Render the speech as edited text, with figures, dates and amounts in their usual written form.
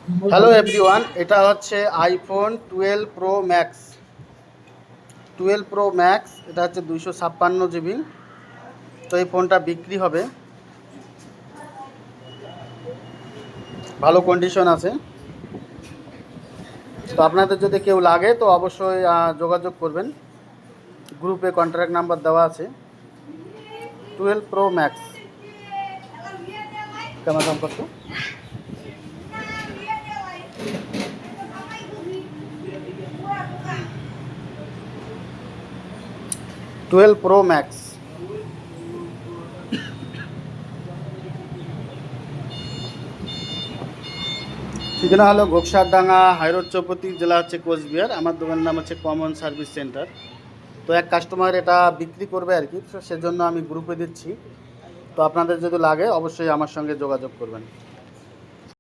Hello everyone, এটা হচ্ছে iPhone 12 pro max. এটা হচ্ছে 256 জিবি। তো এই ফোনটা বিক্রি হবে, ভালো কন্ডিশন আছে। তো আপনাদের যদি কেউ লাগে তো অবশ্যই যোগাযোগ করবেন। গ্রুপে কন্ট্যাক্ট নাম্বার দেওয়া আছে। 12 প্রো ম্যাক্স কেমন দাম করতো? 12 প্রো ম্যাক্স। ঠিকানা হলো ঘোকসারডাঙ্গা, হাইরোড চৌপতি, জেলা হচ্ছে কোচবিহার। আমার দোকানের নাম হচ্ছে কমন সার্ভিস সেন্টার। তো এক কাস্টমার এটা বিক্রি করবে আর কি, তো সেজন্য আমি গ্রুপে দিচ্ছি। তো আপনাদের যদি লাগে অবশ্যই আমার সঙ্গে যোগাযোগ করবেন।